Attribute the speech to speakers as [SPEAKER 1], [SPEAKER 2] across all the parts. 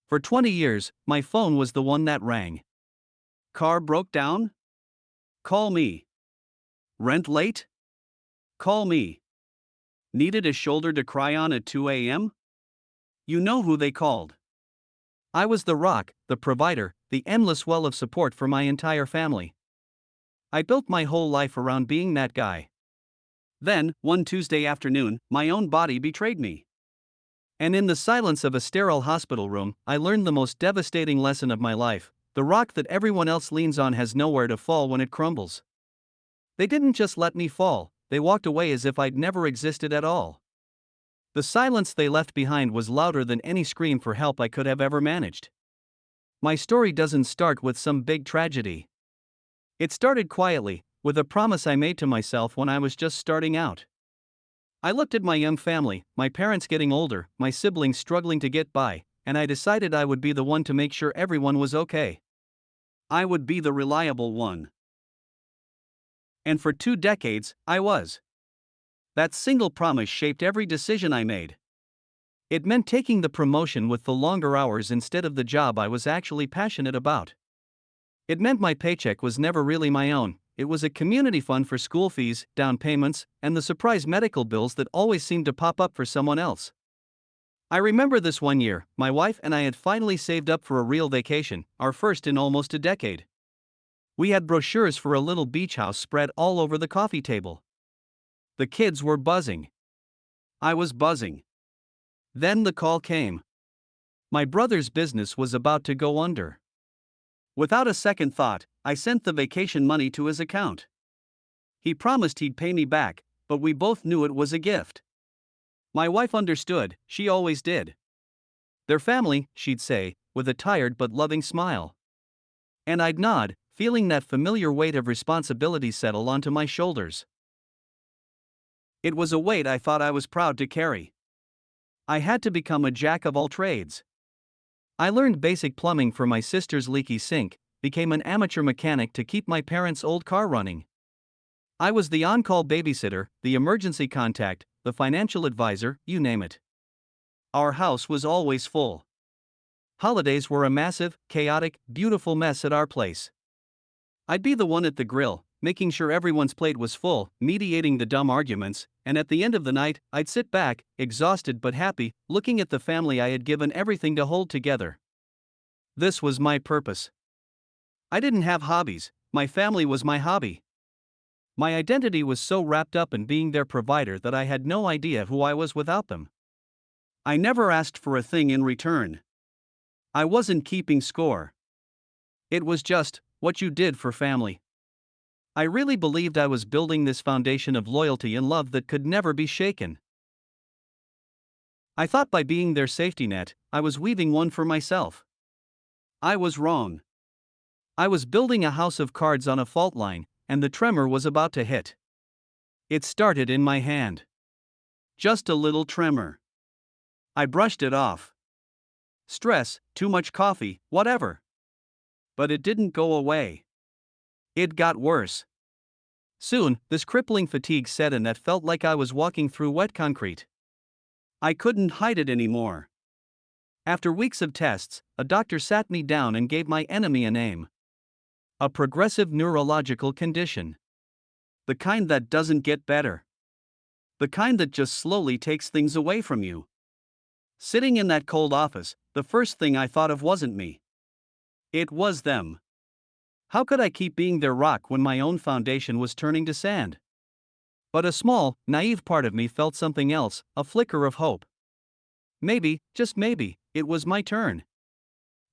[SPEAKER 1] For 20 years, my phone was the one that rang. Car broke down? Call me. Rent late? Call me. Needed a shoulder to cry on at 2 a.m.? You know who they called. I was the rock, the provider, the endless well of support for my entire family. I built my whole life around being that guy. Then, one Tuesday afternoon, my own body betrayed me. And in the silence of a sterile hospital room, I learned the most devastating lesson of my life: the rock that everyone else leans on has nowhere to fall when it crumbles. They didn't just let me fall, they walked away as if I'd never existed at all. The silence they left behind was louder than any scream for help I could have ever managed. My story doesn't start with some big tragedy. It started quietly, with a promise I made to myself when I was just starting out. I looked at my young family, my parents getting older, my siblings struggling to get by, and I decided I would be the one to make sure everyone was okay. I would be the reliable one. And for 2 decades, I was. That single promise shaped every decision I made. It meant taking the promotion with the longer hours instead of the job I was actually passionate about. It meant my paycheck was never really my own. It was a community fund for school fees, down payments, and the surprise medical bills that always seemed to pop up for someone else. I remember this one year, my wife and I had finally saved up for a real vacation, our first in almost a decade. We had brochures for a little beach house spread all over the coffee table. The kids were buzzing. I was buzzing. Then the call came. My brother's business was about to go under. Without a second thought, I sent the vacation money to his account. He promised he'd pay me back, but we both knew it was a gift. My wife understood, she always did. Their family, she'd say, with a tired but loving smile. And I'd nod, feeling that familiar weight of responsibility settle onto my shoulders. It was a weight I thought I was proud to carry. I had to become a jack of all trades. I learned basic plumbing for my sister's leaky sink, became an amateur mechanic to keep my parents' old car running. I was the on-call babysitter, the emergency contact, the financial advisor, you name it. Our house was always full. Holidays were a massive, chaotic, beautiful mess at our place. I'd be the one at the grill, making sure everyone's plate was full, mediating the dumb arguments, and at the end of the night, I'd sit back, exhausted but happy, looking at the family I had given everything to hold together. This was my purpose. I didn't have hobbies, my family was my hobby. My identity was so wrapped up in being their provider that I had no idea who I was without them. I never asked for a thing in return. I wasn't keeping score. It was just what you did for family. I really believed I was building this foundation of loyalty and love that could never be shaken. I thought by being their safety net, I was weaving one for myself. I was wrong. I was building a house of cards on a fault line, and the tremor was about to hit. It started in my hand. Just a little tremor. I brushed it off. Stress, too much coffee, whatever. But it didn't go away. It got worse. Soon, this crippling fatigue set in that felt like I was walking through wet concrete. I couldn't hide it anymore. After weeks of tests, a doctor sat me down and gave my enemy a name. A progressive neurological condition. The kind that doesn't get better. The kind that just slowly takes things away from you. Sitting in that cold office, the first thing I thought of wasn't me. It was them. How could I keep being their rock when my own foundation was turning to sand? But a small, naive part of me felt something else, a flicker of hope. Maybe, just maybe, it was my turn.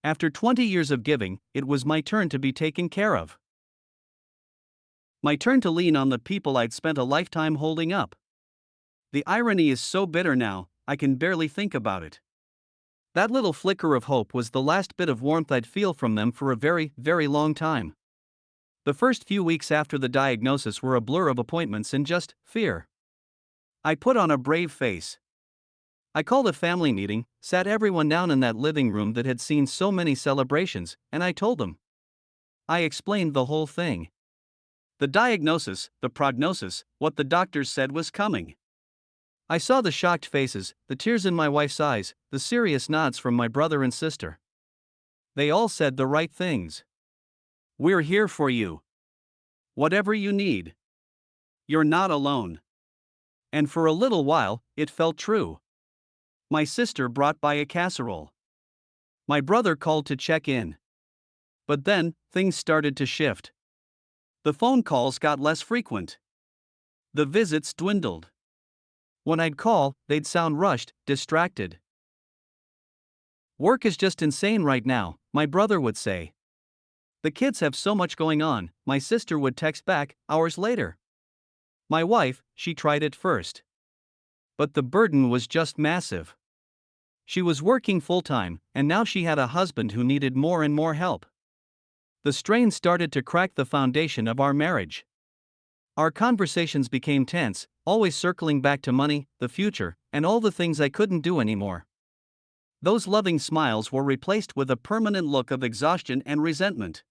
[SPEAKER 1] After 20 years of giving, it was my turn to be taken care of. My turn to lean on the people I'd spent a lifetime holding up. The irony is so bitter now, I can barely think about it. That little flicker of hope was the last bit of warmth I'd feel from them for a very, very long time. The first few weeks after the diagnosis were a blur of appointments and just fear. I put on a brave face. I called a family meeting, sat everyone down in that living room that had seen so many celebrations, and I told them. I explained the whole thing. The diagnosis, the prognosis, what the doctors said was coming. I saw the shocked faces, the tears in my wife's eyes, the serious nods from my brother and sister. They all said the right things. We're here for you. Whatever you need. You're not alone. And for a little while, it felt true. My sister brought by a casserole. My brother called to check in. But then, things started to shift. The phone calls got less frequent. The visits dwindled. When I'd call, they'd sound rushed, distracted. Work is just insane right now, my brother would say. The kids have so much going on, my sister would text back, hours later. My wife, she tried it first. But the burden was just massive. She was working full-time, and now she had a husband who needed more and more help. The strain started to crack the foundation of our marriage. Our conversations became tense, always circling back to money, the future, and all the things I couldn't do anymore. Those loving smiles were replaced with a permanent look of exhaustion and resentment.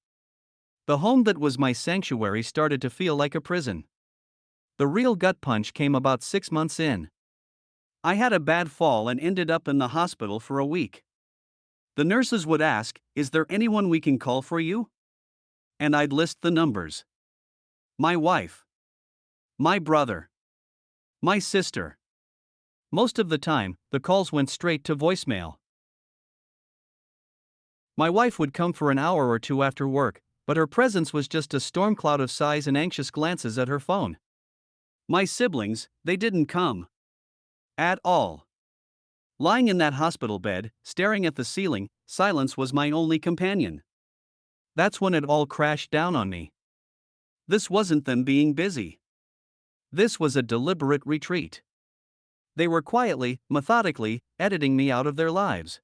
[SPEAKER 1] The home that was my sanctuary started to feel like a prison. The real gut punch came about 6 months in. I had a bad fall and ended up in the hospital for a week. The nurses would ask, "Is there anyone we can call for you?" And I'd list the numbers. My wife. My brother. My sister. Most of the time, the calls went straight to voicemail. My wife would come for an hour or two after work, but her presence was just a storm cloud of sighs and anxious glances at her phone. My siblings, they didn't come. At all. Lying in that hospital bed, staring at the ceiling, silence was my only companion. That's when it all crashed down on me. This wasn't them being busy. This was a deliberate retreat. They were quietly, methodically, editing me out of their lives.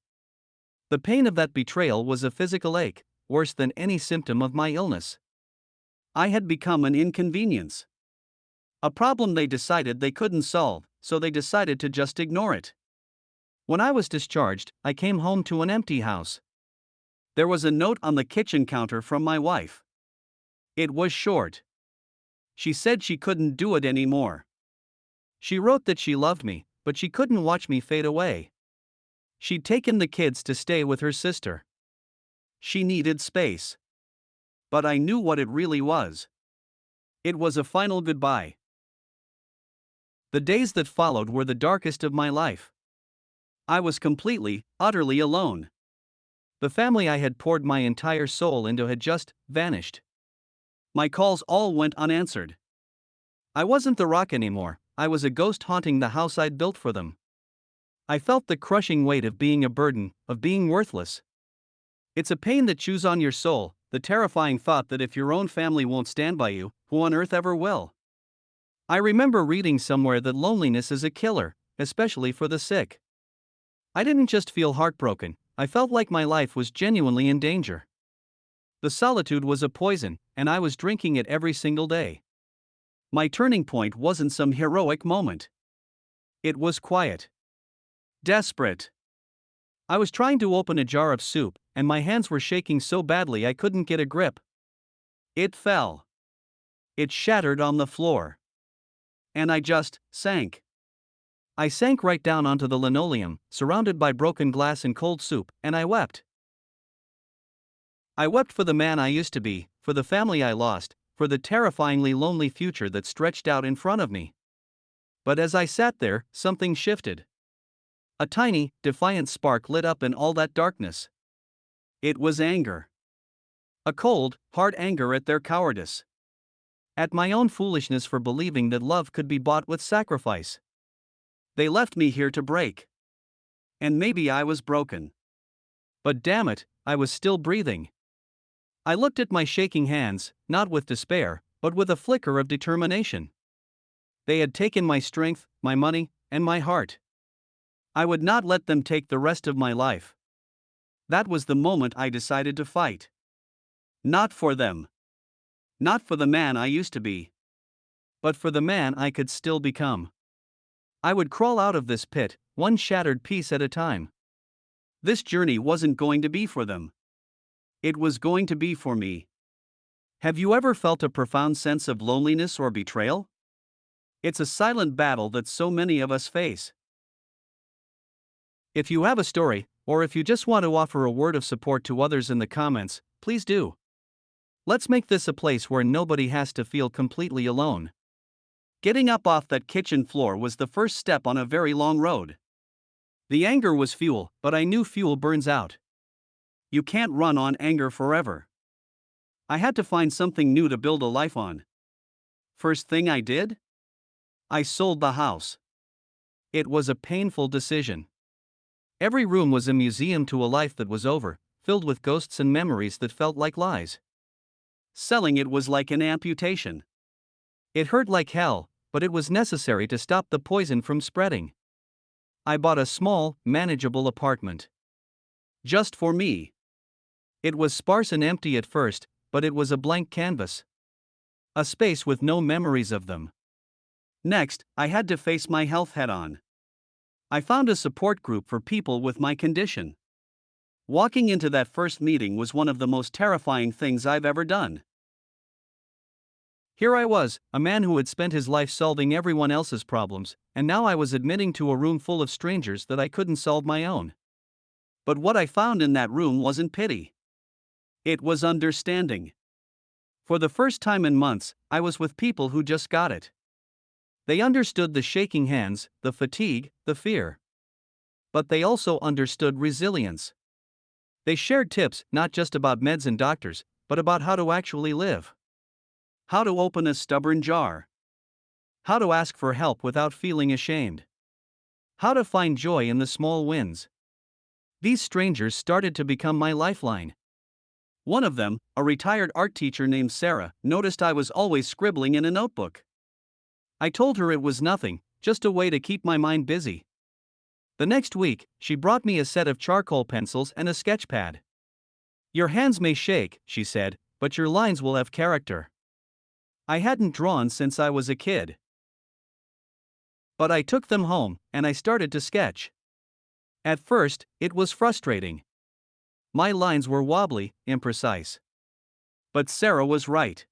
[SPEAKER 1] The pain of that betrayal was a physical ache, worse than any symptom of my illness. I had become an inconvenience. A problem they decided they couldn't solve, so they decided to just ignore it. When I was discharged, I came home to an empty house. There was a note on the kitchen counter from my wife. It was short. She said she couldn't do it anymore. She wrote that she loved me, but she couldn't watch me fade away. She'd taken the kids to stay with her sister. She needed space. But I knew what it really was. It was a final goodbye. The days that followed were the darkest of my life. I was completely, utterly alone. The family I had poured my entire soul into had just vanished. My calls all went unanswered. I wasn't the rock anymore, I was a ghost haunting the house I'd built for them. I felt the crushing weight of being a burden, of being worthless. It's a pain that chews on your soul, the terrifying thought that if your own family won't stand by you, who on earth ever will? I remember reading somewhere that loneliness is a killer, especially for the sick. I didn't just feel heartbroken, I felt like my life was genuinely in danger. The solitude was a poison, and I was drinking it every single day. My turning point wasn't some heroic moment. It was quiet. Desperate. I was trying to open a jar of soup, and my hands were shaking so badly I couldn't get a grip. It fell. It shattered on the floor. And I just sank. I sank right down onto the linoleum, surrounded by broken glass and cold soup, and I wept. I wept for the man I used to be, for the family I lost, for the terrifyingly lonely future that stretched out in front of me. But as I sat there, something shifted. A tiny, defiant spark lit up in all that darkness. It was anger. A cold, hard anger at their cowardice. At my own foolishness for believing that love could be bought with sacrifice. They left me here to break. And maybe I was broken. But damn it, I was still breathing. I looked at my shaking hands, not with despair, but with a flicker of determination. They had taken my strength, my money, and my heart. I would not let them take the rest of my life. That was the moment I decided to fight. Not for them. Not for the man I used to be. But for the man I could still become. I would crawl out of this pit, one shattered piece at a time. This journey wasn't going to be for them. It was going to be for me. Have you ever felt a profound sense of loneliness or betrayal? It's a silent battle that so many of us face. If you have a story, Or if you just want to offer a word of support to others in the comments, please do. Let's make this a place where nobody has to feel completely alone. Getting up off that kitchen floor was the first step on a very long road. The anger was fuel, but I knew fuel burns out. You can't run on anger forever. I had to find something new to build a life on. First thing I did? I sold the house. It was a painful decision. Every room was a museum to a life that was over, filled with ghosts and memories that felt like lies. Selling it was like an amputation. It hurt like hell, but it was necessary to stop the poison from spreading. I bought a small, manageable apartment. Just for me. It was sparse and empty at first, but it was a blank canvas. A space with no memories of them. Next, I had to face my health head on. I found a support group for people with my condition. Walking into that first meeting was one of the most terrifying things I've ever done. Here I was, a man who had spent his life solving everyone else's problems, and now I was admitting to a room full of strangers that I couldn't solve my own. But what I found in that room wasn't pity. It was understanding. For the first time in months, I was with people who just got it. They understood the shaking hands, the fatigue, the fear. But they also understood resilience. They shared tips not just about meds and doctors, but about how to actually live. How to open a stubborn jar. How to ask for help without feeling ashamed. How to find joy in the small wins. These strangers started to become my lifeline. One of them, a retired art teacher named Sarah, noticed I was always scribbling in a notebook. I told her it was nothing, just a way to keep my mind busy. The next week, she brought me a set of charcoal pencils and a sketch pad. "Your hands may shake," she said, "but your lines will have character." I hadn't drawn since I was a kid. But I took them home, and I started to sketch. At first, it was frustrating. My lines were wobbly, imprecise. But Sarah was right.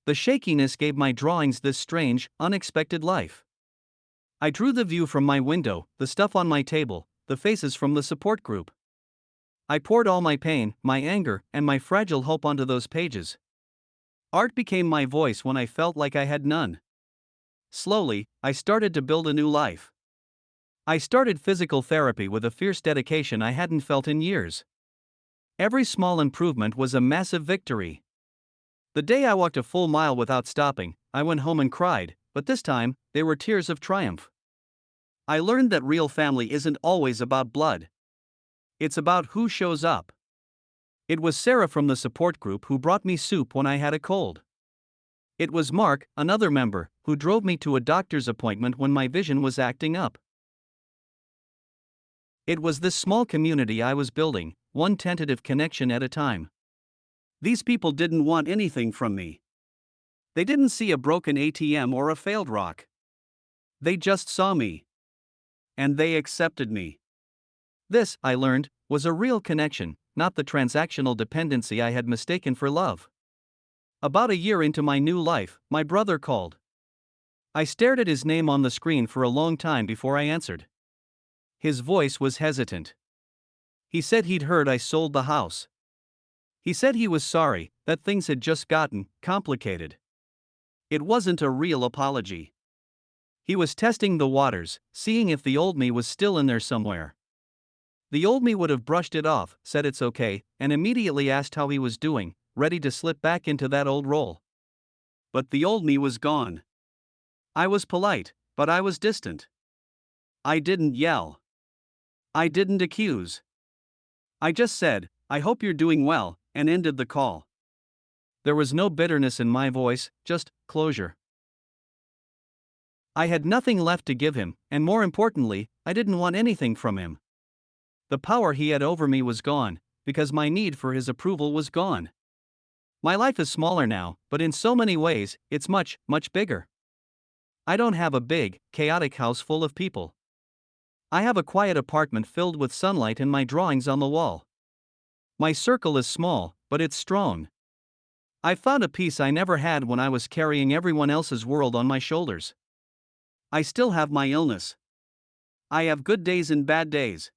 [SPEAKER 1] The shakiness gave my drawings this strange, unexpected life. I drew the view from my window, the stuff on my table, the faces from the support group. I poured all my pain, my anger, and my fragile hope onto those pages. Art became my voice when I felt like I had none. Slowly, I started to build a new life. I started physical therapy with a fierce dedication I hadn't felt in years. Every small improvement was a massive victory. The day I walked a full mile without stopping, I went home and cried, but this time, they were tears of triumph. I learned that real family isn't always about blood. It's about who shows up. It was Sarah from the support group who brought me soup when I had a cold. It was Mark, another member, who drove me to a doctor's appointment when my vision was acting up. It was this small community I was building, one tentative connection at a time. These people didn't want anything from me. They didn't see a broken ATM or a failed rock. They just saw me. And they accepted me. This, I learned, was a real connection, not the transactional dependency I had mistaken for love. About a year into my new life, my brother called. I stared at his name on the screen for a long time before I answered. His voice was hesitant. He said he'd heard I sold the house. He said he was sorry, that things had just gotten complicated. It wasn't a real apology. He was testing the waters, seeing if the old me was still in there somewhere. The old me would have brushed it off, said it's okay, and immediately asked how he was doing, ready to slip back into that old role. But the old me was gone. I was polite, but I was distant. I didn't yell. I didn't accuse. I just said, "I hope you're doing well," and ended the call. There was no bitterness in my voice, just closure. I had nothing left to give him, and more importantly, I didn't want anything from him. The power he had over me was gone, because my need for his approval was gone. My life is smaller now, but in so many ways, it's much, much bigger. I don't have a big, chaotic house full of people. I have a quiet apartment filled with sunlight and my drawings on the wall. My circle is small, but it's strong. I found a peace I never had when I was carrying everyone else's world on my shoulders. I still have my illness. I have good days and bad days.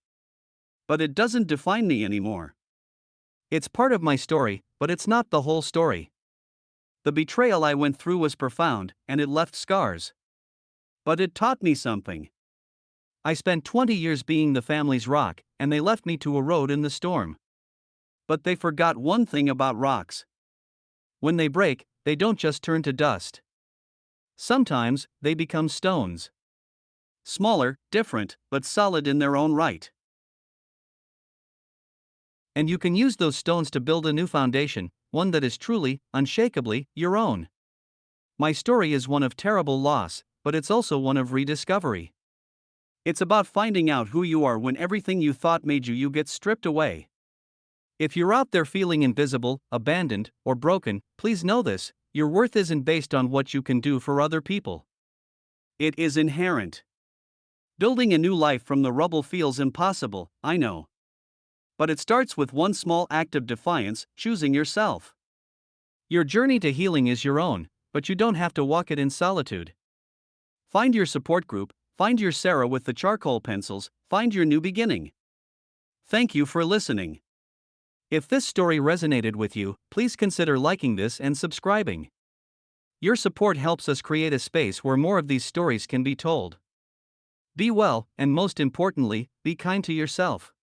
[SPEAKER 1] But it doesn't define me anymore. It's part of my story, but it's not the whole story. The betrayal I went through was profound, and it left scars. But it taught me something. I spent 20 years being the family's rock, and they left me to erode in the storm. But they forgot one thing about rocks. When they break, they don't just turn to dust. Sometimes, they become stones. Smaller, different, but solid in their own right. And you can use those stones to build a new foundation, one that is truly, unshakably, your own. My story is one of terrible loss, but it's also one of rediscovery. It's about finding out who you are when everything you thought made you gets stripped away. If you're out there feeling invisible, abandoned, or broken, please know this: your worth isn't based on what you can do for other people. It is inherent. Building a new life from the rubble feels impossible, I know. But it starts with one small act of defiance: choosing yourself. Your journey to healing is your own, but you don't have to walk it in solitude. Find your support group, find your Sarah with the charcoal pencils, find your new beginning. Thank you for listening. If this story resonated with you, please consider liking this and subscribing. Your support helps us create a space where more of these stories can be told. Be well, and most importantly, be kind to yourself.